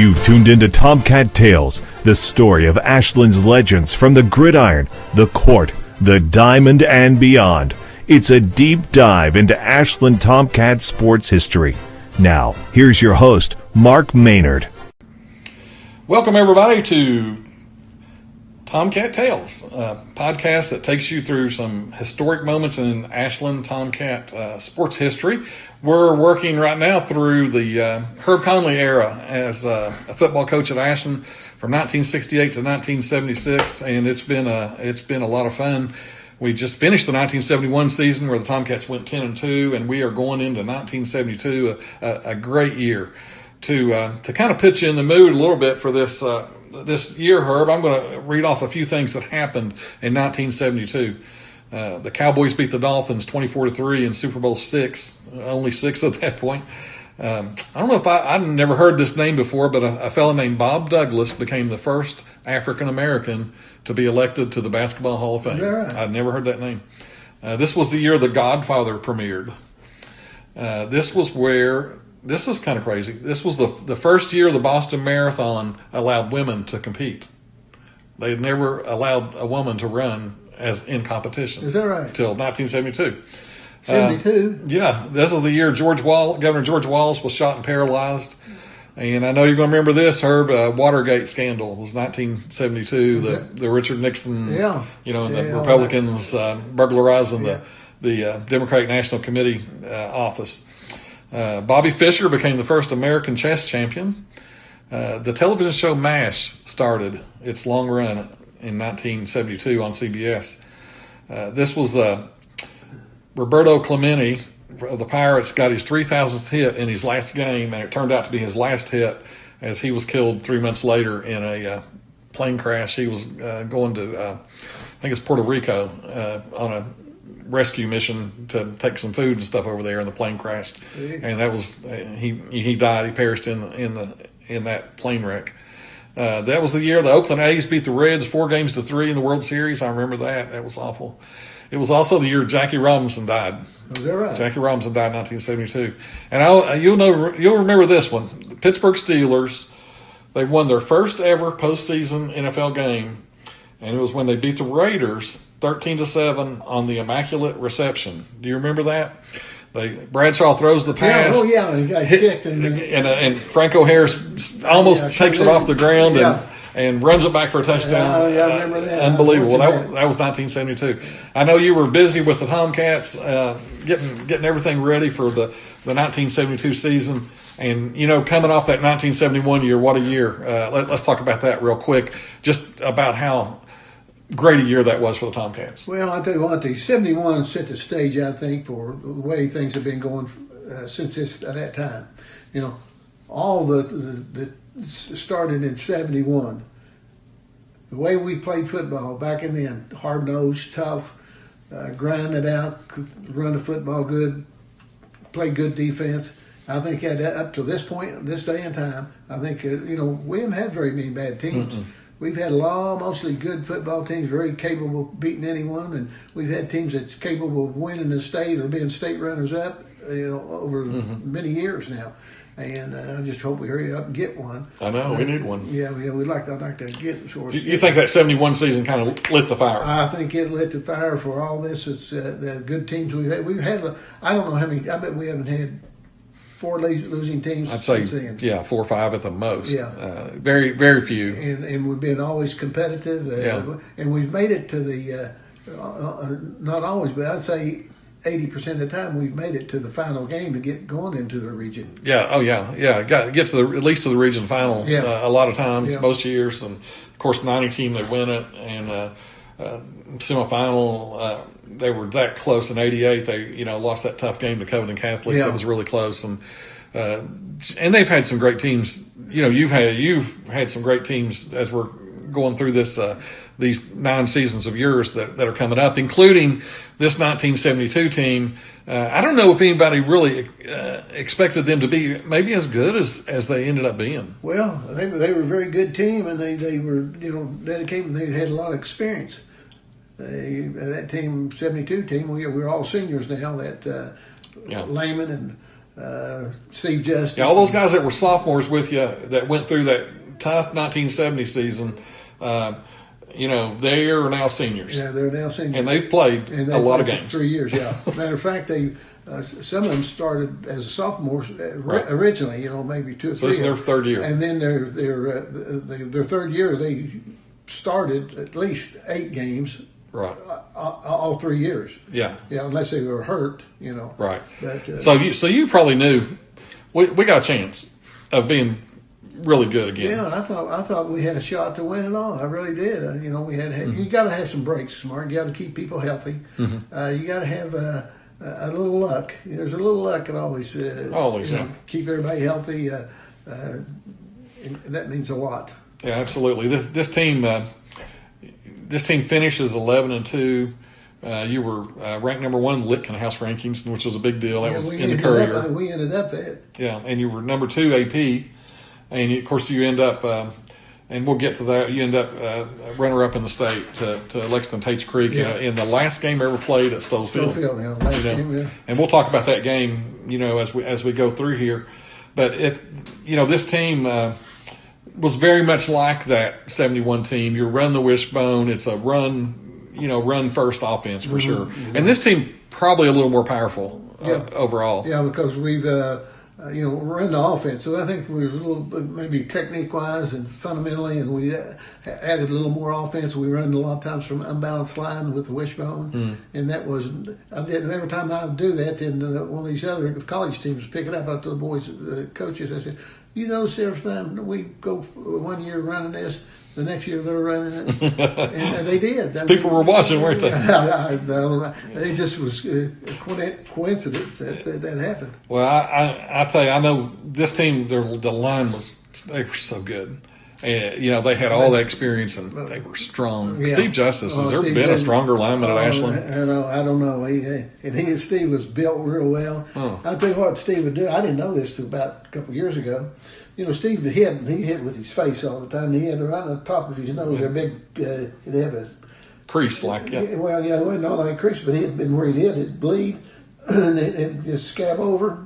You've tuned into Tomcat Tales, the story of Ashland's legends from the gridiron, the court, the diamond, and beyond. It's a deep dive into Ashland Tomcat sports history. Now, here's your host, Mark Maynard. Welcome, everybody, to Tomcat Tales, a podcast that takes you through some historic moments in Ashland Tomcat sports history. We're working right now through the Herb Conley era as a football coach at Ashland from 1968 to 1976, and it's been a lot of fun. We just finished the 1971 season where the Tomcats went 10-2, and we are going into 1972, a great year. To kind of put you in the mood a little bit for this year, Herb, I'm going to read off a few things that happened in 1972. The Cowboys beat the Dolphins 24-3 in Super Bowl VI, only 6 at that point. I don't know if I've never heard this name before, but a fellow named Bob Douglas became the first African-American to be elected to the Basketball Hall of Fame. Is that right? I'd never heard that name. This was the year The Godfather premiered. This is kind of crazy. This was the first year the Boston Marathon allowed women to compete. They had never allowed a woman to run as in competition. Is that right? Until 1972. 72? Yeah, this is the year Governor George Wallace was shot and paralyzed. And I know you're going to remember this, Herb. Watergate scandal was 1972. The Richard Nixon, and the Republicans burglarizing the Democratic National Committee office. Bobby Fischer became the first American chess champion. The television show MASH started its long run in 1972 on CBS. This was Roberto Clemente of the Pirates got his 3,000th hit in his last game, and it turned out to be his last hit as he was killed 3 months later in a plane crash. He was going to, I think it's Puerto Rico, on a rescue mission to take some food and stuff over there, and the plane crashed. And that was he died. He perished in that plane wreck. That was the year the Oakland A's beat the Reds 4-3 in the World Series. I remember that. That was awful. It was also the year Jackie Robinson died. Is that right? Jackie Robinson died in 1972. And you'll remember this one. The Pittsburgh Steelers, they won their first ever postseason NFL game, and it was when they beat the Raiders 13-7 on the Immaculate Reception. Do you remember that? Bradshaw throws the pass. He got kicked. And Franco Harris almost takes it off the ground and runs it back for a touchdown. I remember that. Unbelievable. That was 1972. I know you were busy with the Tomcats, getting everything ready for the 1972 season. And, coming off that 1971 year, what a year. Let's talk about that real quick, just about how great a year that was for the Tomcats. Well, I'll tell you what, the 71 set the stage, I think, for the way things have been going since that time. All the started in 71. The way we played football back in then, hard-nosed, tough, grind it out, run the football good, play good defense. I think up to this point, this day and time, I think, we haven't had very many bad teams. Mm-mm. We've had mostly good football teams, very capable of beating anyone, and we've had teams that's capable of winning the state or being state runners-up, over many years now. And I just hope we hurry up and get one. I know, we need one. Yeah, I'd like to get it. You think that 71 season kind of lit the fire? I think it lit the fire for all this. It's the good teams we've had. I don't know how many. I bet we haven't had 4 losing teams. I'd say, since then. 4 or 5 at the most. Yeah. Very, very few. And we've been always competitive. And we've made it to the, not always, but I'd say 80% of the time we've made it to the final game to get going into the region. Yeah. Oh, yeah. Got to get to at least to the region final. Yeah. A lot of times, most years, and of course, 90 team they win it, and semifinal. They were that close in '88. They lost that tough game to Covington Catholic. Yeah. That was really close, and they've had some great teams. You've had some great teams as we're going through these 9 seasons of yours that are coming up, including this 1972 team. I don't know if anybody really expected them to be maybe as good as they ended up being. Well, they were a very good team, and they were dedicated. They had a lot of experience. That team, 72 team, we're all seniors now. That Lehman and Steve Justice. Yeah, all those guys that were sophomores with you that went through that tough 1970 season, they are now seniors. Yeah, they're now seniors. And they've played a lot of games. 3 years, yeah. Matter of fact, some of them started as sophomores originally, maybe 2 or 3. So this is their third year. And then their third year, they started at least 8 games. Right. All 3 years. Yeah. Yeah, unless they were hurt, Right. But, so you probably knew we got a chance of being really good again. Yeah, I thought we had a shot to win it all. I really did. We had you got to have some breaks, Mark. You got to keep people healthy. Mm-hmm. You got to have a little luck. There's a little luck that always keep everybody healthy. And that means a lot. Yeah, absolutely. This team finishes 11-2. You were ranked number 1 in the Litkin House rankings, which was a big deal. That was in the Courier. We ended up at. Yeah, and you were number 2 AP, and of course you end up, and we'll get to that. You end up runner-up in the state to Lexington Tate Creeks in the last game ever played at Stoll Field. Last game. And we'll talk about that game, as we go through here. But this team was very much like that 71 team. You run the wishbone. It's a run first offense for sure. Exactly. And this team probably a little more powerful overall. Yeah, because we've we're in the offense, so I think we were a little bit maybe technique wise and fundamentally, and we added a little more offense. We run a lot of times from unbalanced line with the wishbone, and that was every time I would do that. Then one of these other college teams pick it up. I told the boys, the coaches, I said, "You notice every time we go 1 year running this, the next year they're running it," and they did. People were watching, weren't they? It just was a coincidence that happened. Well, I tell you, I know this team. The line they were so good. And, they had all that experience and they were strong. Yeah. Steve Justice, has there been a stronger lineman at Ashland? I don't know. Steve was built real well. I'll tell you what Steve would do. I didn't know this till about a couple of years ago. Steve hit with his face all the time. He had right on the top of his nose a big, he'd have a crease like that. Well, it wasn't all like a crease, but where he hit, it'd bleed and it'd just scab over.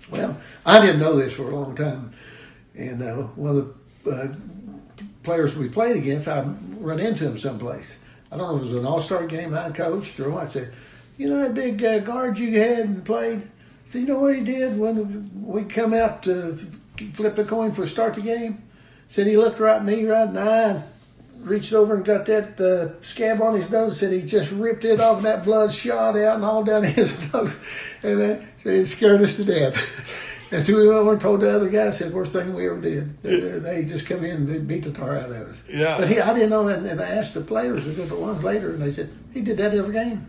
Well, I didn't know this for a long time. And one of the players we played against, I run into him someplace. I don't know if it was an all-star game I coached or what. I said, that big guard you had and played? So you know what he did when we come out to flip the coin for start the game? Said he looked right at me right in the eye and reached over and got that scab on his nose. Said he just ripped it off and that blood shot out and all down his nose. And then said it scared us to death. And so we went over and told the other guy, said, worst thing we ever did. They just come in and beat the tar out of us. Yeah. But I didn't know that. And I asked the players, the different ones later, and they said, he did that every game.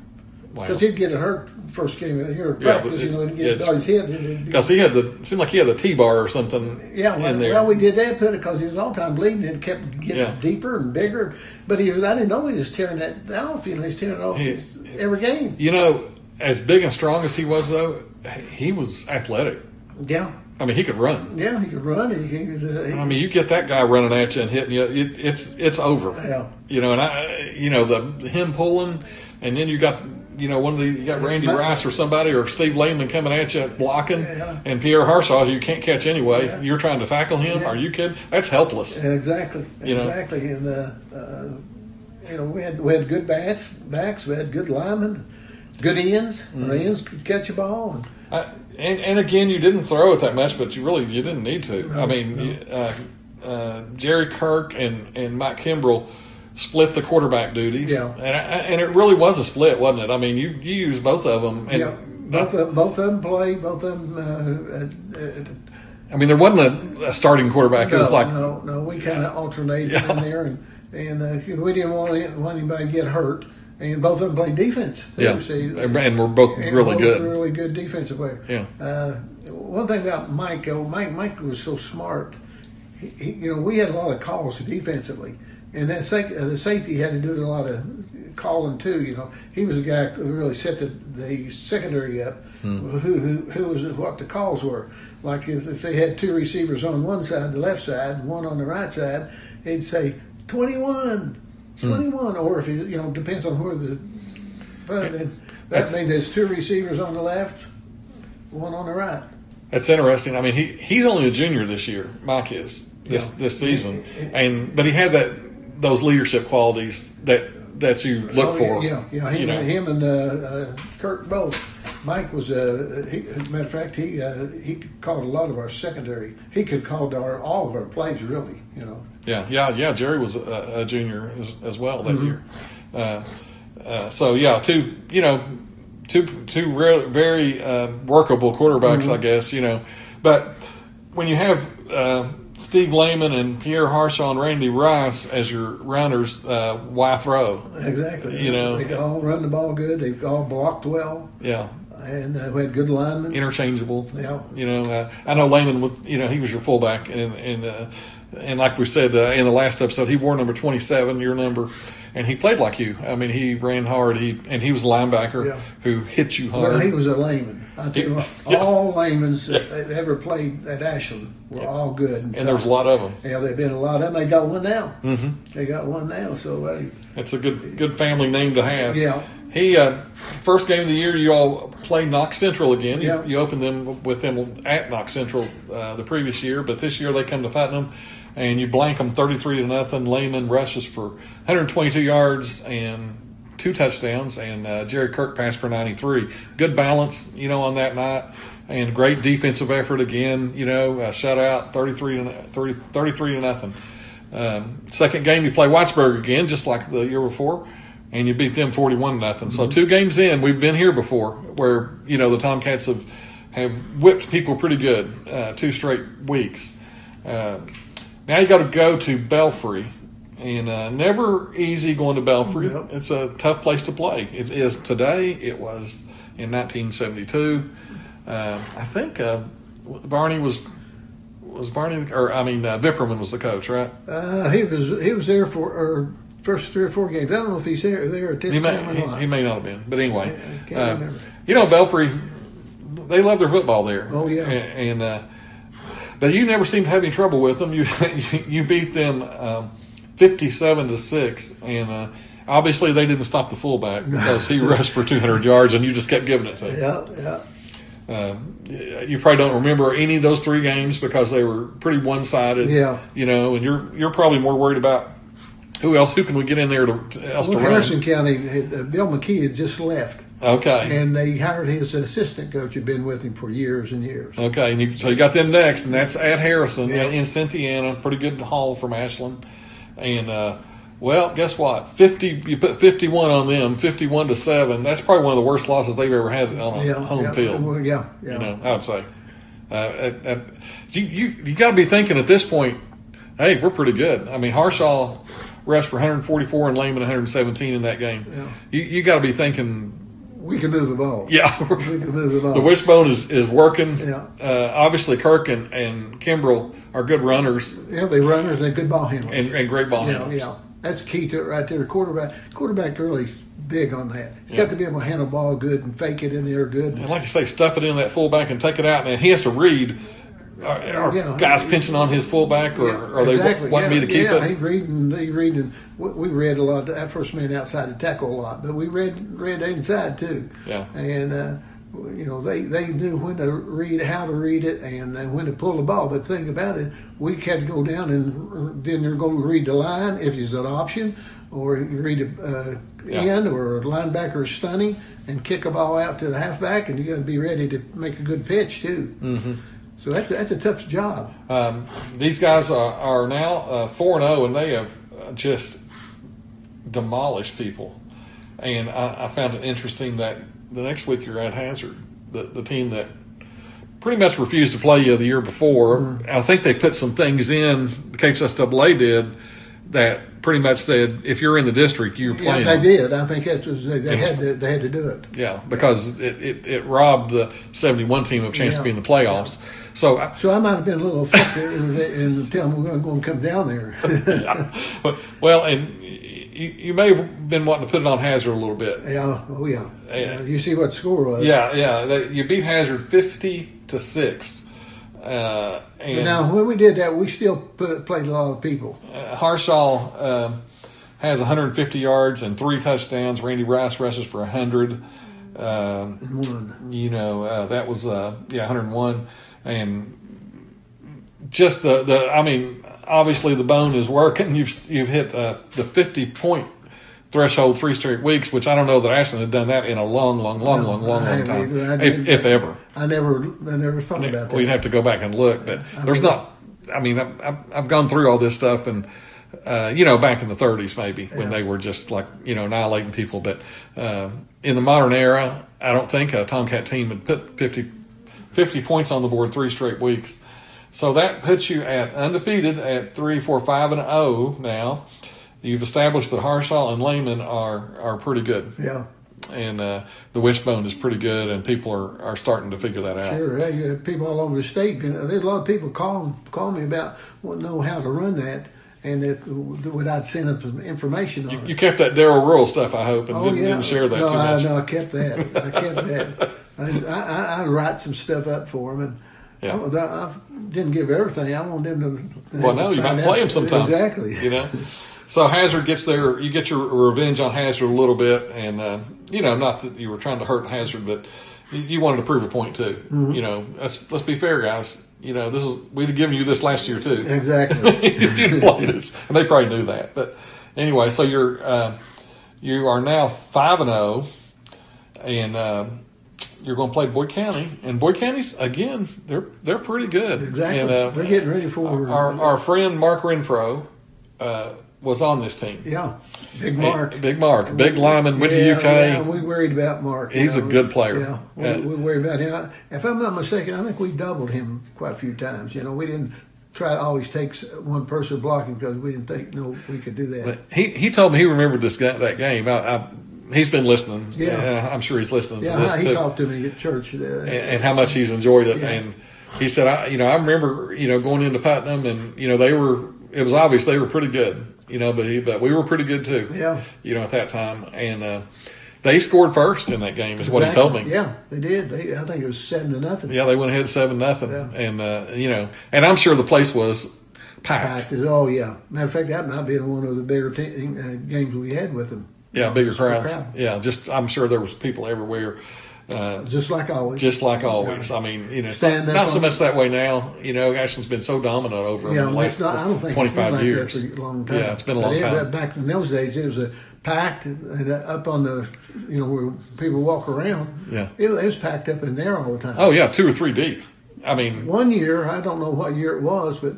Because he'd get it hurt first game of the year. Practice, he'd get it on his head. Because seemed like he had the T-bar or something in there. Well, we did that because he was all the time bleeding and it kept getting deeper and bigger. But I didn't know he was tearing that off. He was tearing it off every game. As big and strong as he was, though, he was athletic. Yeah. I mean, he could run. Yeah, he could run. You get that guy running at you and hitting you, it's over. Yeah. And him pulling, and then you got you got Randy Rice or somebody or Steve Lehman coming at you blocking, and Pierre Harshaw you can't catch anyway. Yeah. You're trying to tackle him. Yeah. Are you kidding? That's helpless. Exactly. Exactly. And we had good backs. We had good linemen, good ends. Mm-hmm. Our ends could catch a ball. And again, you didn't throw it that much, but you didn't need to. No. Jerry Kirk and Mike Kimbrell split the quarterback duties, and it really was a split, wasn't it? I mean, you used both of them. And both of them played. Both of them. There wasn't a starting quarterback. It was like no. We kind of alternated in there, and we didn't want anybody to get hurt. And both of them played defense. And we're both really good. Really good defensive player. Yeah. One thing about Mike, Mike was so smart. We had a lot of calls defensively, and that the safety had to do a lot of calling too. He was a guy who really set the secondary up. Who was what the calls were. Like if they had 2 receivers on one side, the left side, and one on the right side, he'd say 21. 21, or if depends on where that means there's 2 receivers on the left. one on the right. That's interesting. I mean, he's only a junior this year. Mike is this season, but he had those leadership qualities that you look for. Yeah. Him and Kirk both. Mike was matter of fact, he called a lot of our secondary. He could call all of our plays, really. Yeah. Jerry was a junior as well that year. So two very workable quarterbacks, I guess. But when you have Steve Lehman and Pierre Harshaw and Randy Rice as your runners, why throw? Exactly. They all run the ball good. They all blocked well. Yeah. And we had good linemen. Interchangeable. Yeah. I know Lehman, he was your fullback, and like we said in the last episode, he wore number 27, your number, and he played like you. I mean, he ran hard. He was a linebacker who hit you hard. Well, he was a layman. I tell you what, all laymans that ever played at Ashland were all good. And there was a lot of them. Yeah, there've been a lot of them. They got one now. Mm-hmm. They got one now. So it's a good family name to have. Yeah. He first game of the year, you all played Knox Central again. Yeah. You opened them with them at Knox Central the previous year, but this year they come to Putnam, and you blank them 33-0. Lehman rushes for 122 yards and 2 touchdowns, and Jerry Kirk passed for 93. Good balance, on that night, and great defensive effort again. Shutout 33-0. Second game you play Whitesburg again, just like the year before, and you beat them 41-0. Mm-hmm. So 2 games in, we've been here before, where the Tomcats have whipped people pretty good 2 straight weeks. Now you got to go to Belfry, and never easy going to Belfry. Yep. It's a tough place to play. It is today. It was in 1972. I think Varney was Varney, Vipperman was the coach, right? He was there for first 3 or 4 games. I don't know if he's there at this time or not. He may not have been, but anyway, I can't remember. Belfry, they love their football there. Oh yeah, and but you never seemed to have any trouble with them. You beat them 57-6, and obviously they didn't stop the fullback because he rushed for 200 yards, and you just kept giving it to him. Yeah. You probably don't remember any of those 3 games because they were pretty one-sided. Yeah. And you're probably more worried about who can we get in there to run. Harrison County, Bill McKee had just left. Okay. And they hired his assistant coach who'd been with him for years and years. Okay, so you got them next, and that's at Harrison in Cynthiana. Pretty good haul from Ashland. And, guess what? You put 51 on them, 51-7. That's probably one of the worst losses they've ever had on a home field. Well, yeah. I would say. You got to be thinking at this point, hey, we're pretty good. I mean, Harshaw rushed for 144 and Lehman 117 in that game. Yeah. You got to be thinking, we can move the ball. Yeah. We can move the ball. The wishbone is working. Yeah. Obviously, Kirk and Kimbrell are good runners. Yeah, they're runners. They're good ball handlers. And great ball handlers. Yeah. That's key to it right there. Quarterback really big on that. He's got to be able to handle the ball good and fake it in there good. And like you say, stuff it in that fullback and take it out. And he has to read. Are guys pinching on his fullback, or are they wanting me to keep it? Yeah, he's reading. We read a lot. That first man outside the tackle a lot, but we read inside too. Yeah. And they knew when to read, how to read it, and then when to pull the ball. But the thing about it, we had to go down and then go read the line if it's an option, or you read end, or a linebacker is stunning and kick a ball out to the halfback, and you got to be ready to make a good pitch too. Mm-hmm. So that's a tough job. These guys are now 4-0, and they have just demolished people. And I found it interesting that the next week you're at Hazard, the team that pretty much refused to play you the year before. Mm-hmm. I think they put some things in, the KSSAA did, that pretty much said if you're in the district, you're playing. Yeah, they did. I think that's what they had to do it. Yeah, because it robbed the 71 team of a chance to be in the playoffs. Yeah. So I might have been a little affected and tell them we're going to come down there. Well, and you may have been wanting to put it on Hazard a little bit. Yeah. Oh yeah. You see what the score was? Yeah. You beat Hazard 50-6. And now, when we did that, we still played a lot of people. Harshaw has 150 yards and 3 touchdowns. Randy Rice rushes for 100. That was 101, and just obviously the bone is working. You've hit the 50-point threshold 3 straight weeks, which I don't know that Ashland had done that in a long time, if ever. I never thought about that. We'd have to go back and look, but there's not. I mean, I've gone through all this stuff, and back in the 30s maybe when they were just like annihilating people, but in the modern era, I don't think a Tomcat team would put 50 points on the board 3 straight weeks. So that puts you at undefeated at 3, 4, 5, and 0 now. You've established that Harshaw and Lehman are pretty good. Yeah. And the wishbone is pretty good, and people are starting to figure that out. Sure. You have people all over the state. There's a lot of people call me about wanting to know how to run that, and would I send them some information on it. You kept that Darryl Rural stuff, I hope, and didn't share that too much. No, I kept that. I write some stuff up for them, and I didn't give everything. I want them to. Well, no, you might play them sometime. Exactly. So Hazard gets there. You get your revenge on Hazard a little bit, and not that you were trying to hurt Hazard, but you wanted to prove a point too. Mm-hmm. Let's be fair, guys. We'd have given you this last year too. Exactly. If you'd played us, and they probably knew that. But anyway, so you are now 5-0, and you're going to play Boyd County, and Boyd County's again. They're pretty good. Exactly. And, they're getting ready for our friend Mark Renfro. Was on this team. Yeah, Big Mark. Big lineman, went to UK. Yeah, we worried about Mark. He's a good player. Yeah, we worried about him. If I'm not mistaken, I think we doubled him quite a few times. We didn't try to always take one person blocking because we didn't think we could do that. But he told me he remembered that game. He's been listening. Yeah, I'm sure he's listening to this too. He talked to me at church, and how much he's enjoyed it. Yeah. And he said, I remember going into Putnam, and they were. It was obvious they were pretty good. But we were pretty good too. Yeah. At that time, and they scored first in that game. Is what he told me. Yeah, they did. I think it was 7-0. Yeah, they went ahead 7-0, and and I'm sure the place was packed. Oh yeah. Matter of fact, that might be one of the bigger games we had with them. Yeah, bigger crowds. Yeah, I'm sure there was people everywhere. Just like always. I mean, not so much that way now. Ashland's been so dominant over the last 25 years. For a long time. Yeah, it's been a long time. Back in those days, it was packed and up on the, where people walk around. Yeah, it was packed up in there all the time. Oh yeah, 2 or 3 deep. I mean, one year, I don't know what year it was, but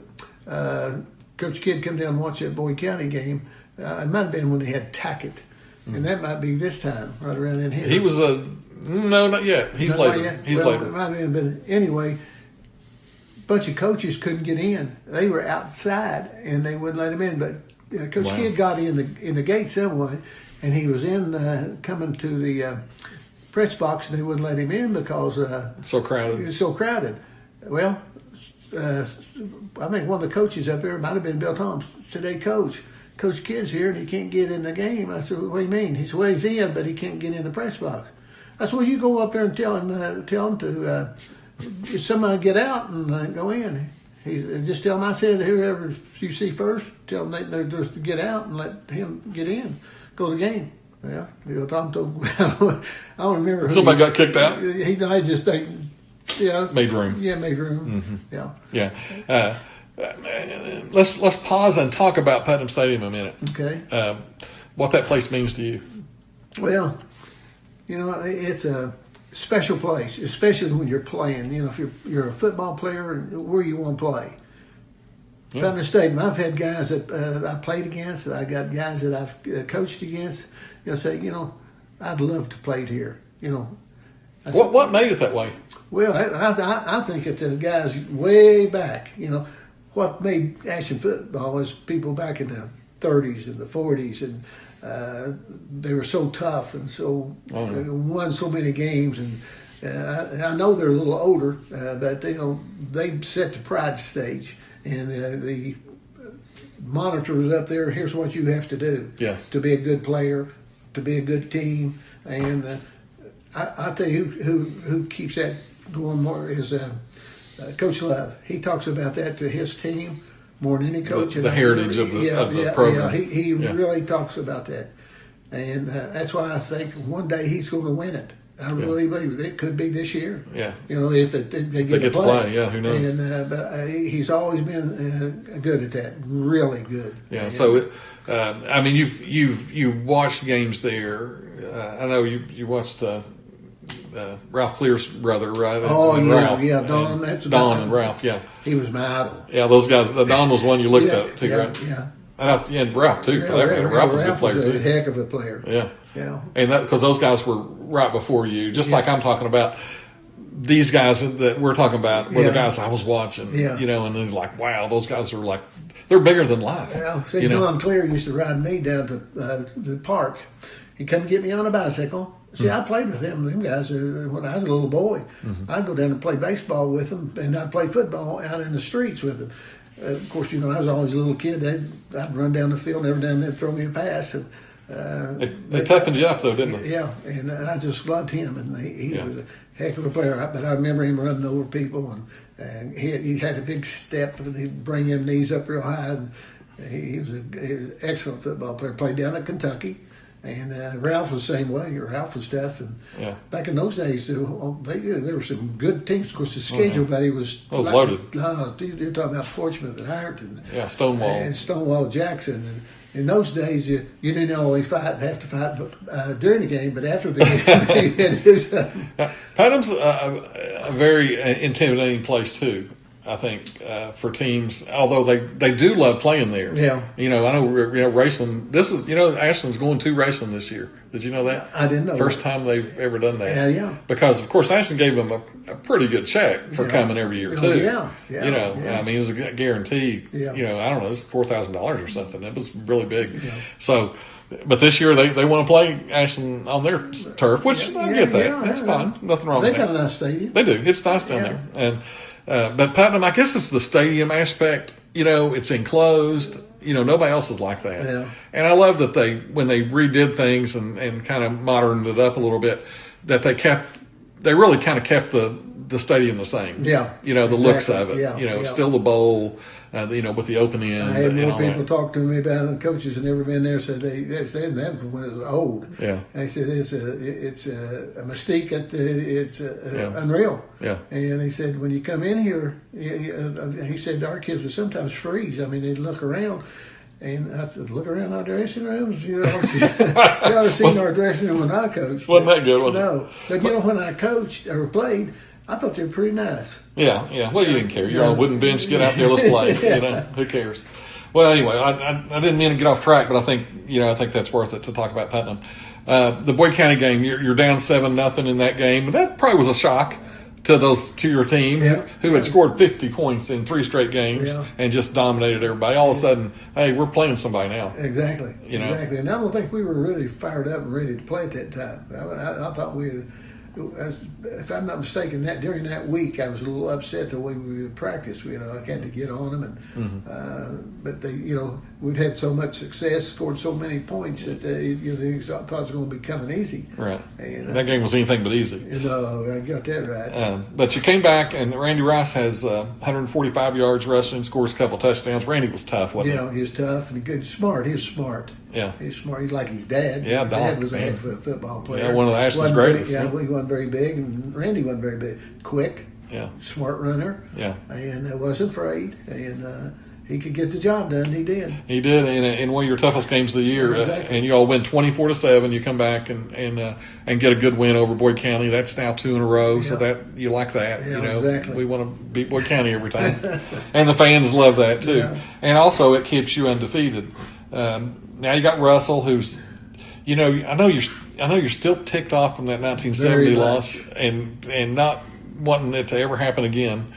Coach Kidd come down and watch that Boyd County game. It might have been when they had Tackett, and that might be this time, right around in here. He was no, not yet. He's later. Later. It might have been, but anyway, a bunch of coaches couldn't get in. They were outside, and they wouldn't let him in. But Coach Kidd got in the gate somewhere, and he was coming to the press box, and they wouldn't let him in because so crowded. It was so crowded. Well, I think one of the coaches up there might have been Bill Thompson. Said, "Hey, Coach Kidd's here, and he can't get in the game." I said, "What do you mean?" He said, "Well, he's in, but he can't get in the press box." I said, "Well, you go up there and tell him to if somebody get out and go in." Just tell him I said, whoever you see first, tell them they're just to get out and let him get in, go to the game. Yeah, I don't remember. Somebody got kicked out. I just think, made room. Yeah, made room. Mm-hmm. Yeah. Let's pause and talk about Putnam Stadium a minute. Okay. What that place means to you? Well, it's a special place, especially when you're playing. If you're a football player and where you want to play. Yeah. Putnam Stadium, I've had guys that I played against. I got guys that I've coached against. Say, I'd love to play here. What made it that way? Well, I think that the guys way back. What made Ashland football was people back in the 30s and the 40s and. They were so tough and so won so many games, and I know they're a little older, but they set the pride stage, and the monitors up there. Here's what you have to do to be a good player, to be a good team, and I tell you who keeps that going more is Coach Love. He talks about that to his team. More than any coach. The heritage of the program. Yeah, he really talks about that. And that's why I think one day he's going to win it. I really believe it could be this year. Yeah. If they get to play. Yeah, who knows? And, but he's always been good at that, really good. Yeah. So, I mean, you watched games there. I know you watched Ralph Clear's brother, right? Oh, and yeah, Ralph, yeah, Don. That's Don and Ralph. Yeah. He was my idol. Yeah, those guys. Don was one you looked up to, right? Yeah. And Ralph too, for that matter. Ralph was a good player too. A heck of a player. Yeah. Yeah. And that because those guys were right before you, just like I'm talking about. These guys that we're talking about were the guys I was watching, and then like, wow, those guys are like, they're bigger than life. Yeah, see, Don Clear used to ride me down to the park. He'd come get me on a bicycle. See, I played with them guys when I was a little boy. I'd go down and play baseball with them, and I'd play football out in the streets with them. Of course, I was always a little kid. I'd run down the field, every now and then throw me a pass. And, they toughened you up, though, didn't they? Yeah, and I just loved him, and he was a heck of a player. But I remember him running over people, and he had a big step, and he'd bring him knees up real high. And he was an excellent football player. Played down at Kentucky. And Ralph was the same way. Ralph was tough. And back in those days, there were some good teams. Of course, the schedule, buddy, was loaded. You're talking about Portsmouth and Ironton. Yeah, Stonewall. And Stonewall Jackson. And in those days, you didn't always have to fight during the game, but after the game, it is. Putnam's a very intimidating place, too. I think for teams, although they do love playing there. Yeah. I know racing. This is Ashland's going to racing this year. Did you know that? I didn't know. First time they've ever done that. Yeah. Because of course Ashland gave them a pretty good check for coming every year too. Yeah. I mean, it was a guarantee. Yeah. I don't know, it's $4,000 or something. It was really big. Yeah. So. But this year they want to play Ashland on their turf, which I get that. Yeah, that's fine. Nothing wrong with that. They got a nice stadium. They do. It's nice down there. And but Putnam, I guess it's the stadium aspect. It's enclosed. Nobody else is like that. Yeah. And I love that when they redid things and kind of moderned it up a little bit, that they really kind of kept the stadium the same. Yeah. The looks of it. Yeah. It's still the bowl. With the open end. I had more people talk to me about it. The coaches had never been there, said they said that when it was old. Yeah. And they said it's a mystique. It's unreal. Yeah. And he said when you come in here, he said our kids would sometimes freeze. I mean, they'd look around. And I said, look around our dressing rooms. You ever seen our dressing room when I coached? Wasn't that good, was it? No. But when I coached or played, I thought they were pretty nice. Yeah. Well, you didn't care. You're on a wooden bench. Get out there. Let's play. Who cares? Well, anyway, I didn't mean to get off track, but I think that's worth it to talk about Putnam. The Boyd County game, you're down 7-0 in that game, but that probably was a shock to your team who had scored 50 points in 3 straight games and just dominated everybody. All of a sudden, hey, we're playing somebody now. Exactly. Exactly. And I don't think we were really fired up and ready to play at that time. I thought we had. If I'm not mistaken, during that week I was a little upset the way we would practice. I had to get on them, but we'd had so much success, scored so many points that they thought it was going to be coming easy. Right. And that game was anything but easy. No, I got that right. But you came back, and Randy Rice has 145 yards rushing, scores a couple touchdowns. Randy was tough, wasn't he? Yeah, he was tough and good, smart. He was smart. Yeah, he's smart. He's like his dad. Yeah, his dad was a heck of a football player. Yeah, one of the Ashland's greatest. He wasn't very big, and Randy wasn't very big. Quick. Yeah. Smart runner. Yeah. And wasn't afraid. And he could get the job done. He did. He did in one of your toughest games of the year, exactly. And you all win 24-7. You come back and get a good win over Boyd County. That's now 2 in a row. So that you like that. Yeah, exactly. We want to beat Boyd County every time, and the fans love that too. Yeah. And also it keeps you undefeated. Now you got Russell, who's, I know you're still ticked off from that 1970 loss and not wanting it to ever happen again.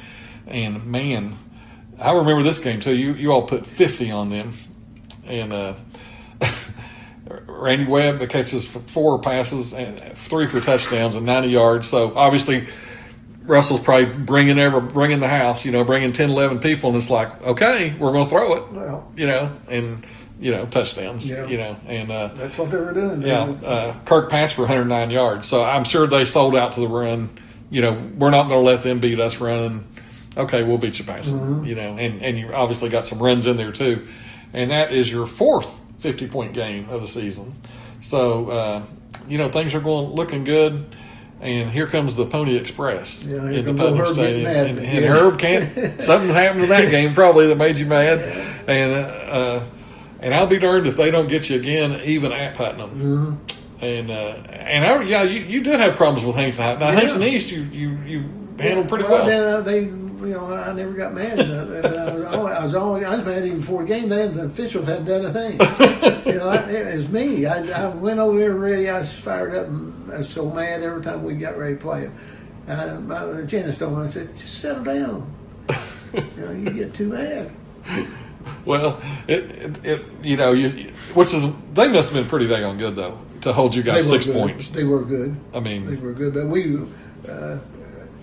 And man, I remember this game too. You all put 50 on them, and Randy Webb catches 4 passes, and 3 for touchdowns and 90 yards. So obviously Russell's probably bringing the house, bringing 10, 11 people, and it's like, okay, we're going to throw it, and touchdowns, and that's what they were doing. Kirk passed for 109 yards. So I'm sure they sold out to the run. We're not going to let them beat us running. Okay, we'll beat you passing. And you obviously got some runs in there too. And that is your 4th 50-point game of the season. So, things are looking good. and here comes the Pony Express into Herb Putnam Stadium, and yeah. Herb can't. Something happened to that game probably that made you mad, and I'll be darned if they don't get you again, even at Putnam. Mm-hmm. You did have problems with Hampton. Now Hampton East, you handled pretty well. I never got mad. I was mad even before the game. The officials hadn't done a thing. It was me. I went over there ready. I was fired up and I was so mad every time we got ready to play them. Janice told me, I said, just settle down. You get too mad. Well, which is, they must have been pretty daggone good though to hold you guys 6 points. They were good. I mean, they were good, but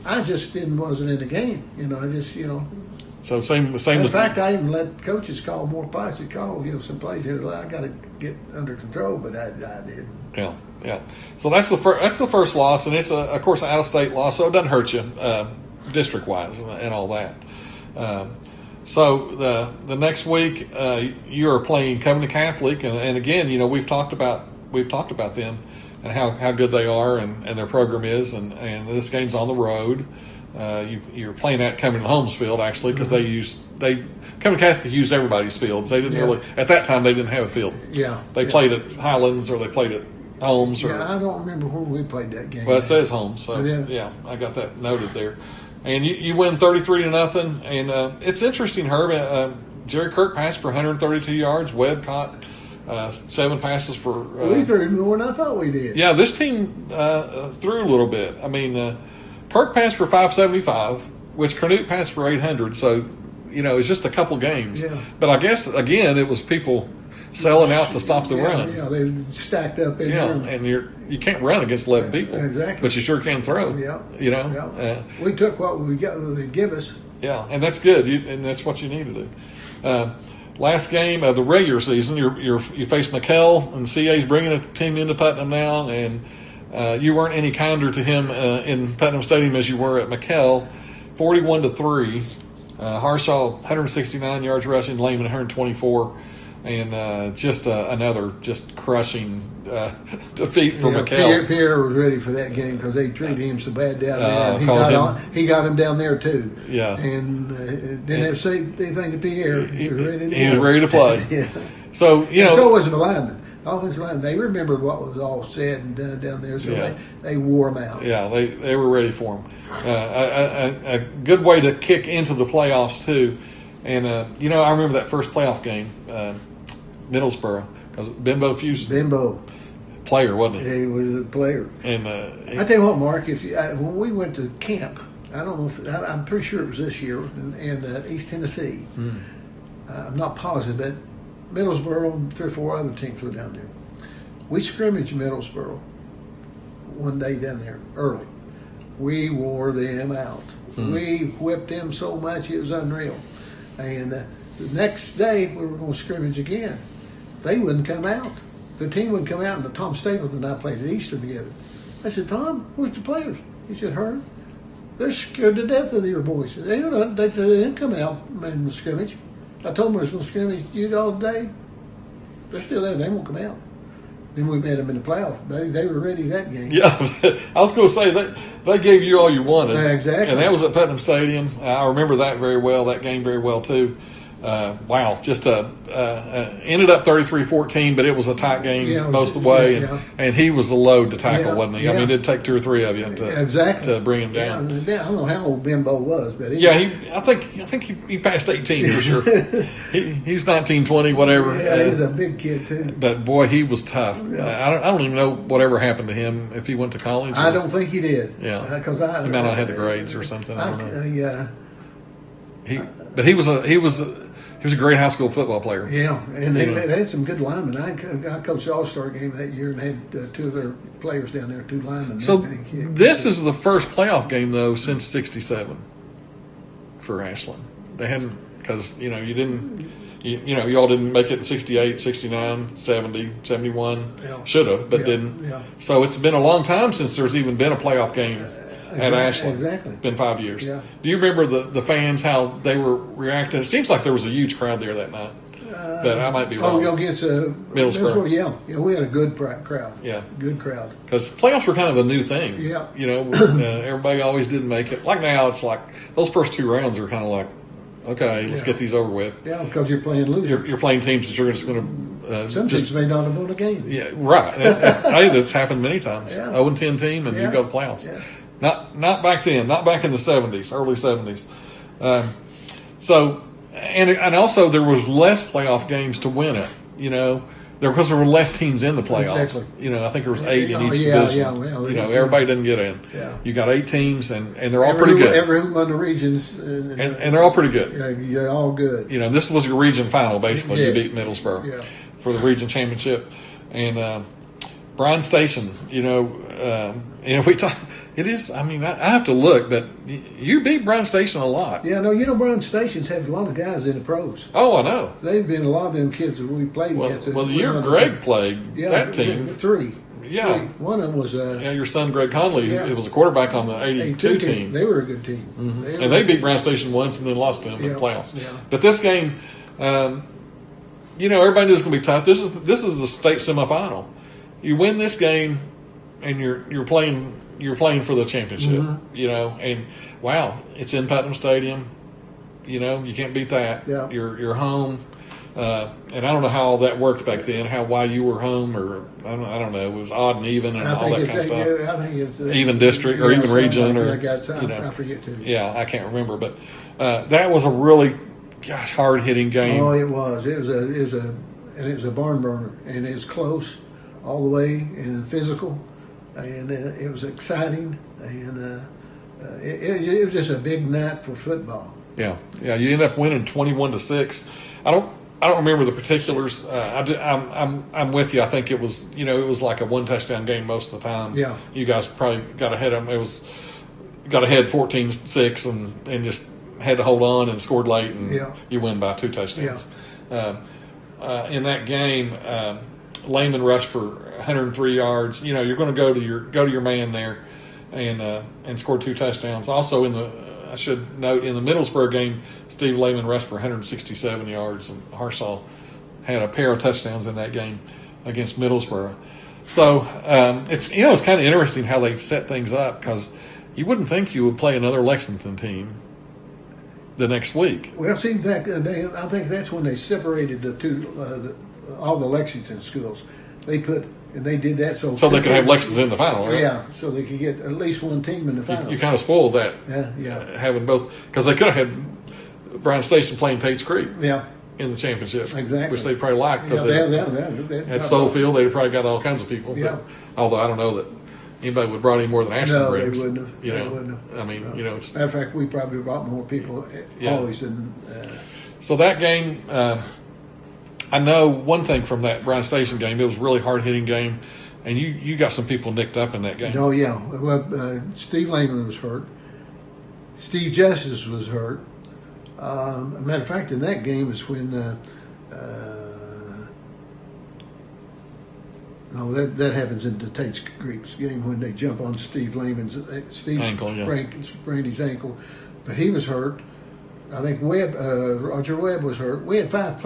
I just wasn't in the game. I just. So same. In fact, I even let coaches call more plays. Call some plays here. I got to get under control, but I did. Yeah. So that's the first loss, and it's of course an out-of-state loss, so it doesn't hurt you district-wise and all that. So the next week you are playing Covenant Catholic, and again, we've talked about them and how good they are and their program is, and this game's on the road. You're playing at Covenant Holmes Field actually, because Covenant Catholic used everybody's fields. They didn't really, at that time they didn't have a field. Yeah, they played at Highlands or they played at Holmes. I don't remember where we played that game. Well, it says Holmes, so yeah, I got that noted there. And you win 33-0, and it's interesting, Herb. Jerry Kirk passed for 132 yards. Webb caught 7 passes for. We threw more than I thought we did. Yeah, this team threw a little bit. I mean, Kirk passed for 575, which Canute passed for 800. So, it's just a couple games. Yeah. But I guess again, it was people selling out to stop the run. Yeah, they stacked up in there. And you can't run against 11 people. Exactly. But you sure can throw. Yeah. Yeah. We took what we got. They give us. Yeah, and that's good. And that's what you need to do. Last game of the regular season, you face McKell, and CA's bringing a team into Putnam now, and you weren't any kinder to him in Putnam Stadium as you were at McKell. 41-3. Harshaw 169 yards rushing, Lehman 124. And just another crushing defeat for McKell. Pierre was ready for that game because they treated him so bad down there. He got him down there too. Yeah, and didn't have to say anything to Pierre. He was ready to play. Yeah. So so was the lineman. The offensive line, they remembered what was all said and done down there, so they wore them out. Yeah, they were ready for them. A good way to kick into the playoffs too. And I remember that first playoff game. Middlesboro, because Bimbo Fuse. Player, wasn't he? He was a player. And I tell you what, Mark, when we went to camp, I don't know if I'm pretty sure it was this year in East Tennessee. I'm not positive, but Middlesboro and 3 or 4 other teams were down there. We scrimmaged Middlesboro one day down there early. We wore them out. We whipped them so much it was unreal. And the next day we were going to scrimmage again. They wouldn't come out. The team wouldn't come out, and Tom Stapleton and I played at Easter together. I said, Tom, where's the players? He said, Herb, they're scared to death of your boys. They didn't come out in the scrimmage. I told them we was going to scrimmage you all day. They're still there. They won't come out. Then we met them in the playoff. They were ready that game. Yeah, I was going to say they gave you all you wanted. Exactly. And that was at Putnam Stadium. I remember that very well, that game very well too. Wow, just ended up 33-14, but it was a tight game most of the way, and he was a load to tackle, wasn't he? Yeah. I mean, it'd take 2 or 3 of you to bring him down. I don't know how old Bimbo was, but I think he passed 18 for sure. He's 19, 20, whatever. Yeah, he's a big kid too. But boy, he was tough. I don't even know whatever happened to him if he went to college. I don't think he did. Yeah, because he might not have the grades or something. I don't know. Yeah. He was a great high school football player. Yeah, and they had some good linemen. I coached the All-Star game that year and had 2 of their players down there, 2 linemen. So this is the first playoff game, though, since '67 for Ashland. They hadn't, because, you didn't, y'all didn't make it in 68, 69, 70, 71. Yeah. Should have, but didn't. Yeah. So it's been a long time since there's even been a playoff game at Ashland. Exactly. It's been 5 years. Yeah. Do you remember the fans, how they were reacting? It seems like there was a huge crowd there that night. but I might be wrong. Against Middlesbrough. Yeah, we had a good crowd. Yeah, good crowd. Because playoffs were kind of a new thing. Yeah, everybody always didn't make it. Like now, it's like those first 2 rounds are kind of like, okay, let's get these over with. Yeah, because you're playing losers. You're playing teams that you're just going to. Some teams may not have won a game. Yeah, right. Hey, that's happened many times. Yeah. 0-10 team, and you go to the playoffs. Yeah. Not back then. Not back in the 70s, early 70s. So, and also there was less playoff games to win it. Because there were less teams in the playoffs. Exactly. I think there was 8 in each division. Everybody didn't get in. Yeah. You got 8 teams, and they're all pretty good. Every won the regions, and they're all pretty good. Yeah, they're all good. This was your region final basically. Yes. You beat Middlesbrough for the region championship, and Bryan Station. We talk. It is. I mean, I have to look, but you beat Bryan Station a lot. Yeah, no, Bryan Stations have a lot of guys in the pros. Oh, I know. They've been a lot of them kids that we played against. Well, the year Greg played that team. 3. Yeah. 3. One of them was. Your son Greg Conley. It was a quarterback on the 82 team. They were a good team. Mm-hmm. And they beat Bryan Station once and then lost to them in the playoffs. Yeah. But this game, everybody knew it was going to be tough. This is a state semifinal. You win this game, and you're playing for the championship. Mm-hmm. And wow, it's in Putnam Stadium. You can't beat that. Yeah. You're home. And I don't know how all that worked back then. Why you were home, or I don't know. It was odd and even and all that kind of stuff. I think it's even district or even region I forget too. Yeah, I can't remember, but that was a really hard hitting game. Oh, it was. It was a barn burner, and it was close all the way and physical, and it was exciting, and it was just a big night for football. Yeah. You end up winning 21-6. I don't remember the particulars. I'm with you. I think it was it was like a 1 touchdown game most of the time. Yeah. You guys probably got ahead of them. It was got ahead 14-6 and just had to hold on and scored late, and you win by 2 touchdowns. Yeah. In that game, Lehman rushed for 103 yards. You're going to go to your man there and score 2 touchdowns. Also I should note, in the Middlesbrough game, Steve Lehman rushed for 167 yards, and Harshaw had a pair of touchdowns in that game against Middlesbrough. So it's kind of interesting how they've set things up, because you wouldn't think you would play another Lexington team the next week. Well, see, I think that's when they separated the two, all the Lexington schools. They did that so they could have Lexington in the final, right? Yeah, so they could get at least one team in the final. You kind of spoiled that. Yeah. Having both, because they could have had Bryan Station playing Tate Creeks. Yeah. In the championship, exactly, which they probably liked, because at Stoll Field they'd probably got all kinds of people. Yeah. Although I don't know that anybody would brought any more than Ashland. No, Briggs. they wouldn't have. They wouldn't have. I mean, it's. Matter of fact, we probably brought more people always than. So that game, I know one thing from that Bryan Station game. It was a really hard hitting game, and you got some people nicked up in that game. Oh yeah, well, Steve Lehman was hurt. Steve Justice was hurt. Matter of fact, in that game is when that happens in the Tate Creeks game, when they jump on Steve Lehman's ankle, sprained his ankle, but he was hurt. I think Roger Webb was hurt. We had 5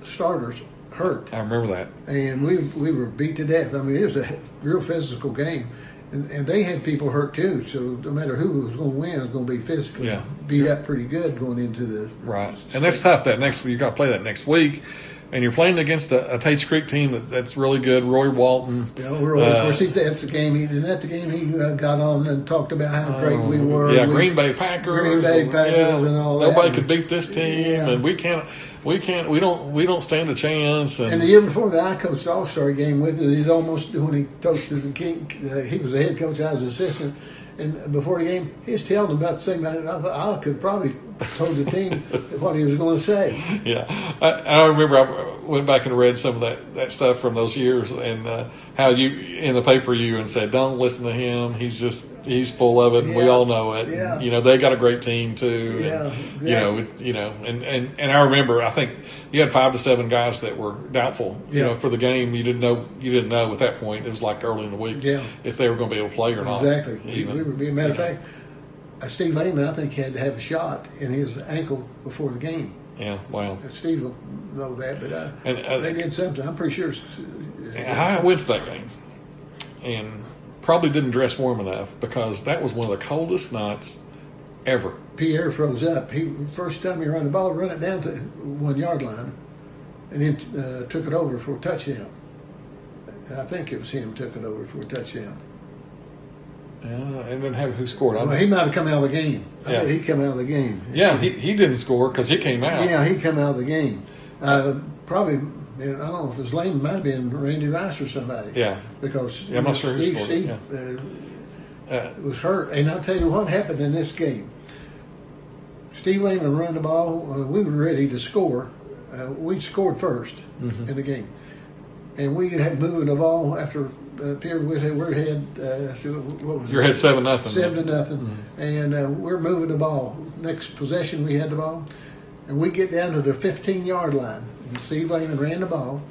starters hurt. I remember that, and we were beat to death. I mean, it was a real physical game. And they had people hurt too, so no matter who was going to win, it was going to be physically beat up pretty good going into the right. And that's tough. That next you got to play that next week, and you're playing against a Tate Creek team that's really good. Roy Walton. Yeah, Roy. Of course, that's the game. He got on and talked about how great we were. Yeah, Green Bay Packers. And all that. Nobody could beat this team, and we don't stand a chance. And the year before that, I coached the All-Star game with it. He's almost, when he coached the King, he was the head coach, I was the assistant. And before the game, he was telling them about the same. I thought I could probably told the team what he was going to say. Yeah, I remember I went back and read some of that stuff from those years, and how you in the paper and said, don't listen to him. He's full of it, and we all know it. Yeah. And, they got a great team too. Yeah, and, exactly. and I remember, I think you had 5 to 7 guys that were doubtful. For the game, you didn't know at that point. It was like early in the week if they were going to be able to play or not. Exactly. Even. We were, matter of fact, Steve Lehman, I think, had to have a shot in his ankle before the game. Yeah, wow. Steve will know that, but they did something. I'm pretty sure. I went to that game and probably didn't dress warm enough because that was one of the coldest nights ever. Pierre froze up. First time he ran the ball, run it down to 1 yard line, and then took it over for a touchdown. I think it was him took it over for a touchdown. And then who scored? Well, he might have come out of the game. I bet he come out of the game. Yeah, he didn't score because he came out. Yeah, he come out of the game. Probably, I don't know if it was Lane, it might have been Randy Rice or somebody. Yeah. Because I'm not sure who scored. Steve was hurt. And I'll tell you what happened in this game. Steve Lehman run the ball. We were ready to score. We scored first in the game. And we had moving the ball after Pierre we had what was you had 7-0. 7-0, and we're moving the ball. Next possession, we had the ball, and we get down to the 15-yard line. And Steve Lehman ran the ball,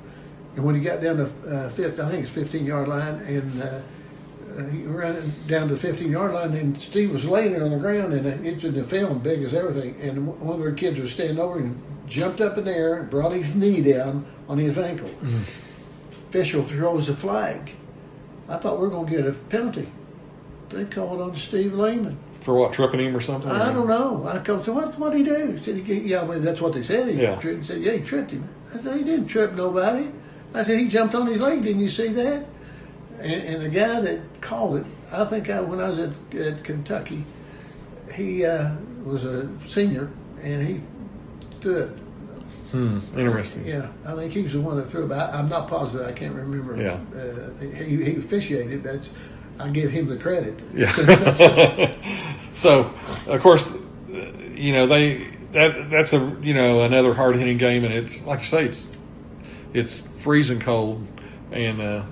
and when he got down to I think it's 15-yard line, and he ran down to the 15-yard line, and Steve was laying there on the ground, and it's in the film, big as everything. And one of their kids was standing over and jumped up in the air and brought his knee down on his ankle. Official throws a flag. I thought we were going to get a penalty. They called on Steve Lehman. For what, tripping him or something? I don't know. I called, so what did he do? He said, well, that's what they said. He said, yeah, he tripped him. I said, he didn't trip nobody. I said, he jumped on his leg. Didn't you see that? And the guy that called it, I think when I was at Kentucky, he was a senior, and he stood. Interesting. Yeah, I think he was the one that threw it, but I'm not positive. I can't remember. Yeah. He officiated. I give him the credit. Yeah. So, of course, that's another hard hitting game, and it's like you say, it's freezing cold, and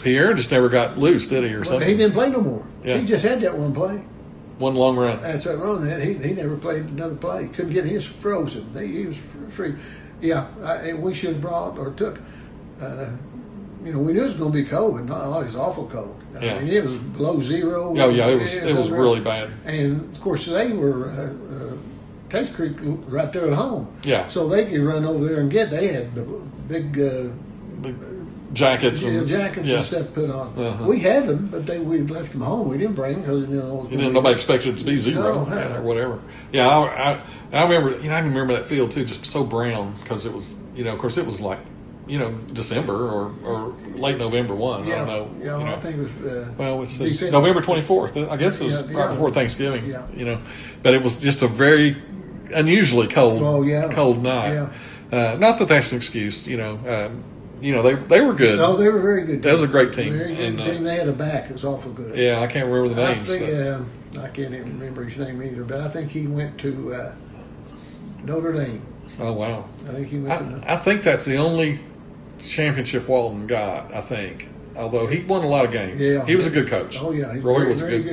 Pierre just never got loose, did he, or something? He didn't play no more. Yeah. He just had that one play. One long run. That's that run. He never played another play. He couldn't get his frozen. He was free. Yeah, we should have brought or took. We knew it was going to be cold, but not always awful cold. Yeah. I mean, it was below zero. Oh yeah, it was really bad. And of course, they were Tate Creek right there at home. Yeah. So they could run over there and get. They had the big jackets and stuff put on. We had them, but we left them home. We didn't bring them because nobody expected it to be zero or whatever. Yeah, I remember. I remember that field too, just so brown because it was. Of course, it was like December or late November 1. Yeah, I don't know. Yeah, I think it was. It's November 24th. I guess it was right before Thanksgiving. Yeah. But it was just a very unusually cold. Cold night. Yeah. Not that that's an excuse. They were good. Oh, they were very good. That was a great team. Very good team. They had a back. It was awful good. Yeah, I can't remember the names. I can't even remember his name either, but I think he went to Notre Dame. Oh, wow. I think he went I think that's the only championship Walton got, I think. Although he won a lot of games. Yeah. He was a good coach. Oh, yeah. Roy was good.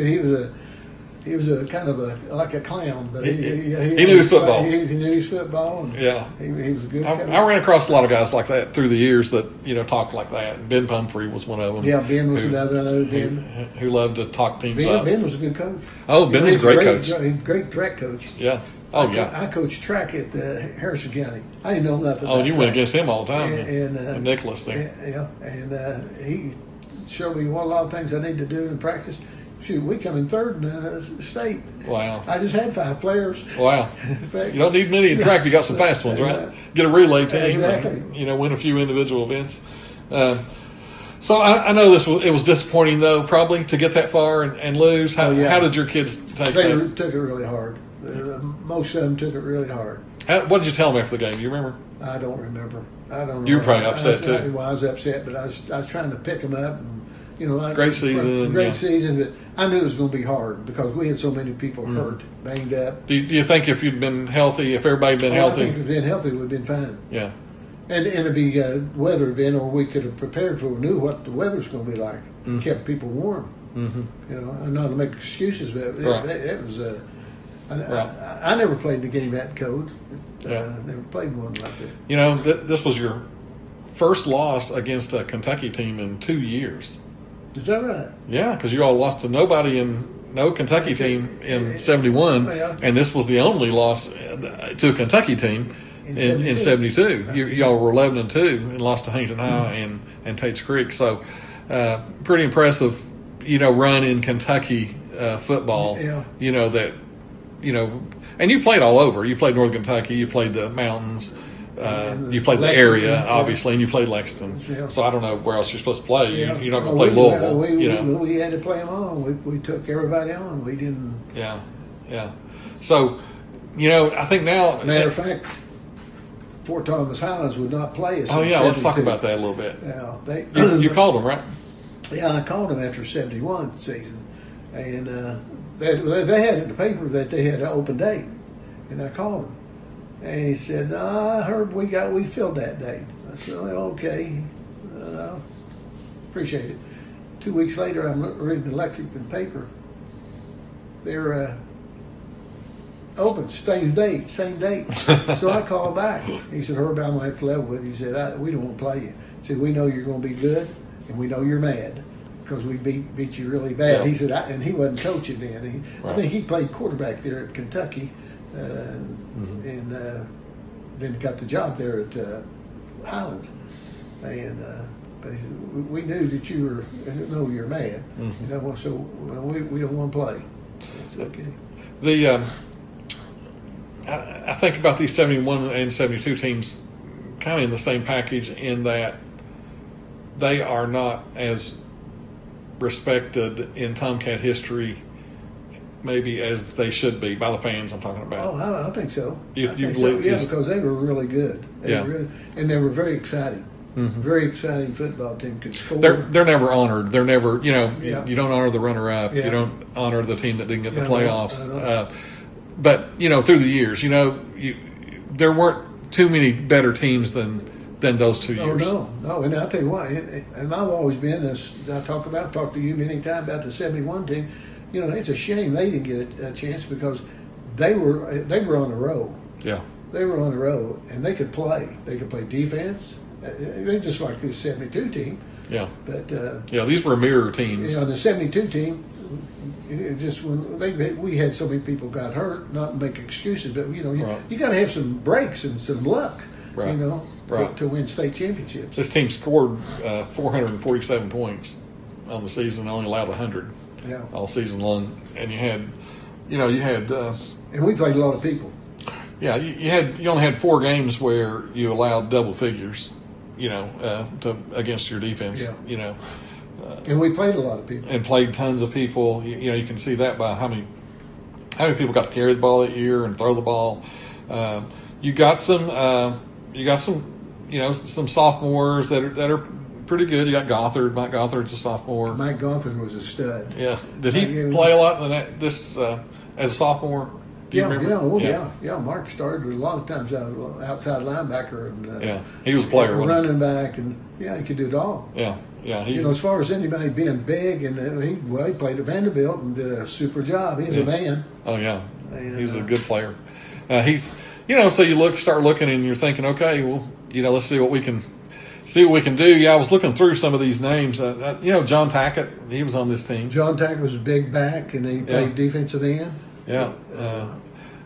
He was a kind of like a clown, but he knew his football. He knew his football. And yeah, he was a good. I ran across a lot of guys like that through the years that talked like that. And Ben Pumphrey was one of them. Yeah, Ben was another. I know Ben who loved to talk teams up. Ben was a good coach. Oh, Ben was a great coach. Great track coach. Yeah. Oh, yeah. I coached track at Harrison County. I didn't know nothing. Oh, about you track. went against him all the time. And Nicholas there. Yeah, and he showed me a lot of things I need to do in practice. Shoot, we come in third in the state. Wow. I just had 5 players. Wow. In fact, you don't need many in track if you got some fast ones, right? Get a relay team. Exactly. And, win a few individual events. So I know it was disappointing, though, probably, to get that far and lose. How did your kids take that? They took it really hard. Most of them took it really hard. What did you tell them after the game? Do you remember? I don't remember. I don't know. You were probably upset, too. I was upset, but I was trying to pick them up. And, great season. Great season, but I knew it was going to be hard because we had so many people hurt, banged up. Do you think if you'd been healthy, if everybody had been healthy? I think if we'd been healthy, we'd been fine. Yeah. And it'd be weather had been, or we could have prepared for. We knew what the weather's going to be like. Kept people warm. And not to make excuses, but it was. I never played the game that cold. Never played one like that. This was your first loss against a Kentucky team in 2 years. Is that right? Yeah, because you all lost to nobody in no Kentucky team in '71, and this was the only loss to a Kentucky team in 72. Y'all were 11-2 and lost to Huntington High and Tate Creeks. So pretty impressive, run in Kentucky football. Yeah. And you played all over. You played Northern Kentucky. You played the mountains. You played the area, obviously, and you played Lexington. Yeah. So I don't know where else you're supposed to play. Yeah. You're not going to play Louisville. We had to play them on. We took everybody on. We didn't. Yeah. So, I think now. Matter of fact, Fort Thomas Highlands would not play us. Oh yeah, let's talk about that a little bit. Yeah, you called them, right? Yeah, I called them after '71 season, and they had in the paper that they had an open date, and I called him. And he said, Herb, we filled that date. I said, okay, appreciate it. 2 weeks later, I'm reading the Lexington paper. They're open, same date. So I called back. He said, Herb, I'm going to have to level with you. He said, we don't want to play you. He said, we know you're going to be good, and we know you're mad because we beat you really bad. Yeah. He said, and he wasn't coaching then. I think he played quarterback there at Kentucky. And then got the job there at Highlands, and but he said, we knew that you were you're mad, so we don't want to play. It's okay. I think about these 71 and 72 teams, kind of in the same package in that they are not as respected in Tomcat history. Maybe as they should be by the fans I'm talking about. Oh, I think so. If you believe, yeah, because they were really good. And they were very exciting. Mm-hmm. Very exciting football team. Could score. They're never honored. They're never, you don't honor the runner-up. Yeah. You don't honor the team that didn't get the playoffs. But through the years, there weren't too many better teams than those 2 years. Oh no. And I'll tell you what. And I've always been, as I've talked to you many times about the '71 team. It's a shame they didn't get a chance because they were on the road. Yeah, they were on the road and they could play. They could play defense. They just like this '72 team. Yeah, but these were mirror teams. The '72 team. Just when we had so many people got hurt, not to make excuses, but you got to have some breaks and some luck. Right. To win state championships. This team scored 447 points on the season. Only allowed 100. Yeah. All season long, and you had, and we played a lot of people. Yeah, you only had 4 games where you allowed double figures, against your defense. Yeah. And we played a lot of people. And played tons of people. You can see that by how many people got to carry the ball that year and throw the ball. You got some some sophomores that are pretty good. You got Gothard. Mike Gothard's a sophomore. Mike Gothard was a stud. Yeah. Did he play a lot in as a sophomore? Do you remember? Yeah. Mark started a lot of times outside linebacker and he was a player. Running back, and he could do it all. Yeah. As far as anybody being big, and he played at Vanderbilt and did a super job. He's a man. Oh yeah, and, he's a good player. He's so you start looking and you're thinking, okay, well, let's see what we can do. Yeah, I was looking through some of these names. John Tackett, he was on this team. John Tackett was a big back, and he played defensive end. Yeah.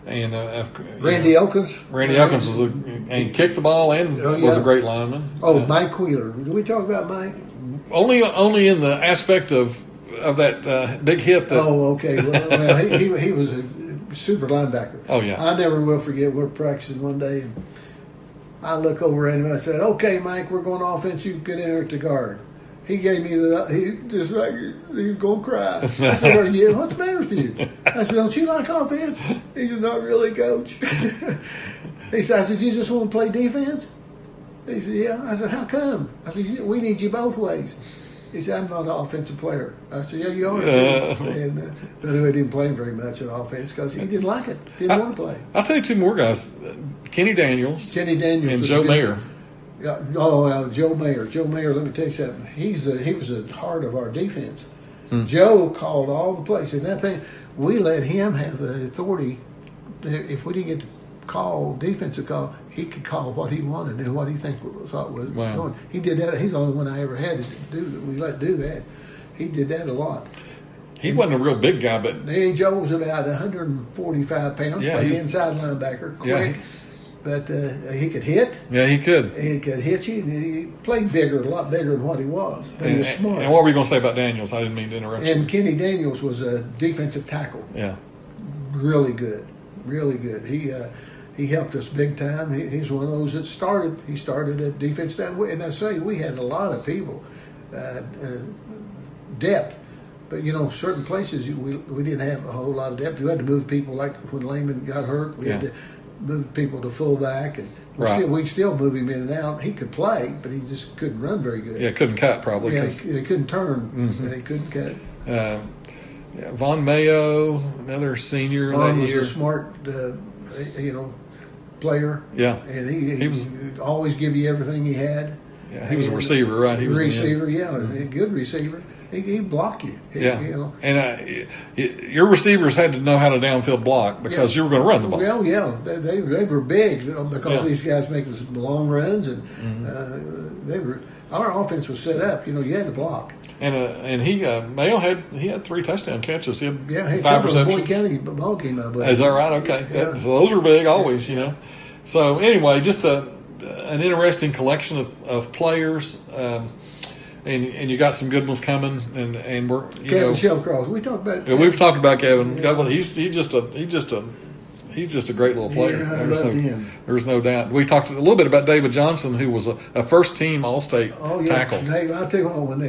Randy Elkins. Randy Elkins and kicked the ball and was a great lineman. Mike Wheeler. Did we talk about Mike? Only in the aspect of that big hit. Okay. Well, he was a super linebacker. Oh yeah. I never will forget. We're practicing one day, and I look over at him and I said, "Okay, Mike, we're going offense. You get in at the guard." He gave me he just like, he was going to cry. I said, what's the matter with you? I said, don't you like offense? He said, not really, coach. He said, I said, you just want to play defense? He said, yeah. I said, how come? I said, we need you both ways. He said, I'm not an offensive player. I said, yeah, you are. And but he didn't play very much on offense because he didn't like it. Didn't want to play. I'll tell you 2 more guys. Kenny Daniels. And Joe Mayer. Yeah, Joe Mayer. Joe Mayer, let me tell you something. He was the heart of our defense. Joe called all the plays. And that thing, we let him have the authority. If we didn't get to call, defensive call, he could call what he wanted and what he thought was going. He did that. He's the only one I ever had to do that. We let do that. He did that a lot. He wasn't a real big guy, but Joe was about 145 pounds. Played inside linebacker, quick. but he could hit. Yeah, he could. He could hit you. He played bigger, a lot bigger than what he was. But he was smart. And what were you going to say about Daniels? I didn't mean to interrupt you. And Kenny Daniels was a defensive tackle. Yeah. Really good. Really good. He helped us big time. He's one of those that started. He started at defense down. And I say we had a lot of people, depth. But, certain places we didn't have a whole lot of depth. We had to move people, like when Lehman got hurt. We had to move people to fullback. And we still move him in and out. He could play, but he just couldn't run very good. Yeah, couldn't cut probably. Yeah, he couldn't turn. Mm-hmm. He couldn't cut. Von Mayo, another senior Von that year. was a smart, player. Yeah. And he was always give you everything he had. Yeah, he was a receiver, right? He was a receiver, a good receiver. He blocked you. And your receivers had to know how to downfield block because you were going to run the ball. Well, they were big because these guys make long runs, and our offense was set up. You had to block. And Mayo had 3 touchdown catches. He had 5 receptions. receptions. County ball game, I believe. Is that right? Okay. So those are big always, So anyway, just an interesting collection of players. And you got some good ones coming, and we're Kevin Shelcross. We talked about. We've talked about Kevin. He's just a great little player. Yeah, I loved him. There's no doubt. We talked a little bit about David Johnson, who was a first team All-State tackle. Hey, I'll tell you what, when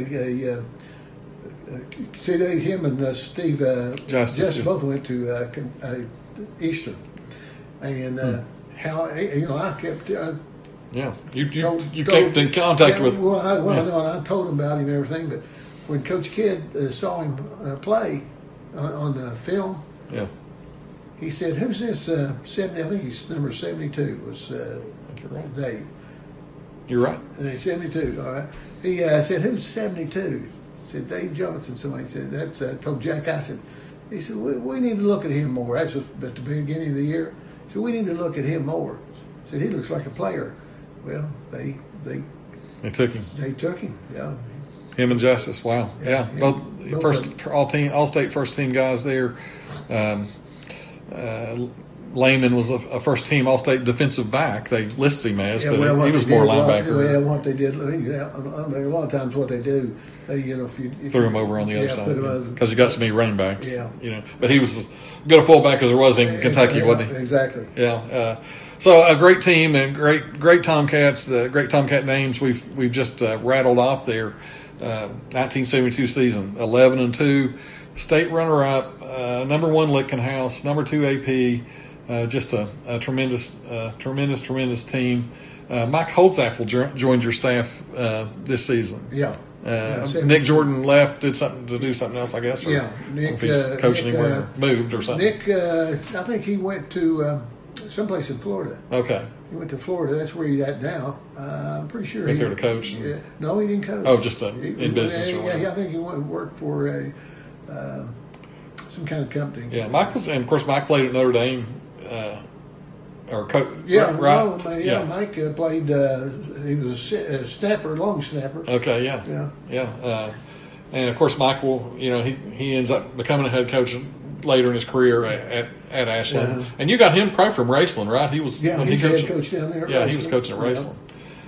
him and Steve Justice both went to Eastern, and how I kept. Yeah, you kept in contact with. Well, I told him about him and everything, but when Coach Kidd saw him play on the film, he said, "Who's this 70? I think he's number 72." Was right. Dave? You're right. 72. All right. He said, "Who's 72?" Said Dave Johnson. Somebody said that's. Told Jack. I said, he said we need to look at him more. That's at the beginning of the year. So we need to look at him more. Said he looks like a player. Well, they took him. They took him. Yeah. Him and Justice. Wow. Yeah. Both first all-state first team guys there. Lehman was a first team All-State defensive back. They listed him as, but he was more linebacker. Well, what they did, a lot of times what they do, if you threw him over on the other side because you got so many running backs. Yeah. But he was as good a fullback as there was in Kentucky, wasn't he? Exactly. Yeah. So a great team and great Tomcats. The great Tomcat names we've just rattled off there. 1972 season, 11-2, state runner-up, number 1 Lichtenhouse, number 2 AP. Just a tremendous team. Mike Holtzaffel joined your staff this season. Yeah. Nick Jordan left, did something else, I guess. Or Nick. If he's coaching anywhere, moved or something. Nick, I think he went to someplace in Florida. Okay. He went to Florida. That's where he's at now. I'm pretty sure he went there to coach. No, he didn't coach. Oh, just in business or whatever. Yeah, I think he went and worked for some kind of company. Yeah, Mike played at Notre Dame. Or coach. Yeah, right. Mike played. He was a snapper, long snapper. Okay, yeah. And of course, Mike will. He ends up becoming a head coach later in his career at Ashland. And you got him probably from Raceland, right? He was. Yeah, he's head coach down there. Yeah, he was coaching at Raceland.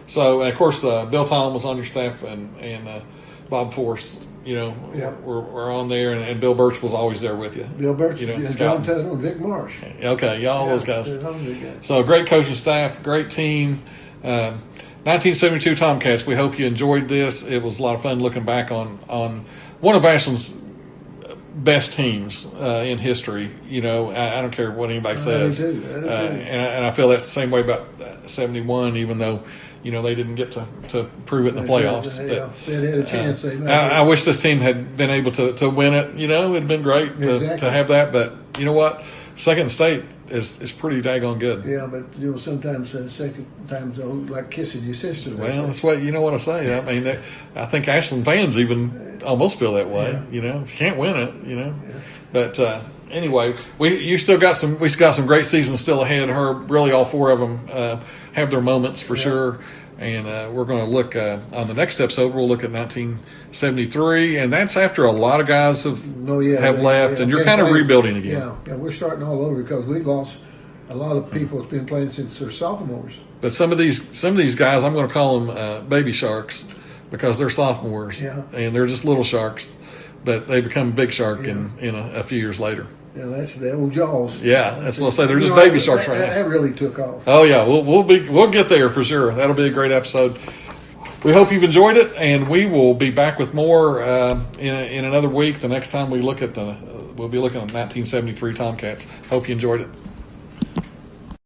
So, and of course, Bill Tom was on your staff, and Bob Force. We're on there, and Bill Birch was always there with you. Bill Birch, John Tuttle, and Vic Marsh. Okay, all those guys. So great coaching staff, great team. 1972 Tomcats. We hope you enjoyed this. It was a lot of fun looking back on one of Ashland's best teams in history. I don't care what anybody says. I do. And I feel that's the same way about 71, even though. They didn't get to prove it in the playoffs. They had a chance. I wish this team had been able to win it. It'd been great to have that. But you know what? Second state is pretty daggone good. Yeah, but sometimes second times like kissing your sister. Well, that's what I say. I mean, I think Ashland fans even almost feel that way. If you can't win it, Yeah. But anyway, we still got some great seasons still ahead. Herb, really, all 4 of them have their moments for sure. And we're going to look on the next episode. We'll look at 1973, and that's after a lot of guys have left, and you're kind of rebuilding again. Yeah, we're starting all over because we lost A lot of people have been playing since they're sophomores. But some of these guys, I'm going to call them baby sharks because they're sophomores, and they're just little sharks, but they become a big shark in a few years later. Yeah, that's the old Jaws. Yeah, that's what I'll say. They're just baby sharks right now. That really took off. Oh yeah, we'll get there for sure. That'll be a great episode. We hope you've enjoyed it, and we will be back with more in another week. The next time we'll be looking at 1973 Tomcats. Hope you enjoyed it.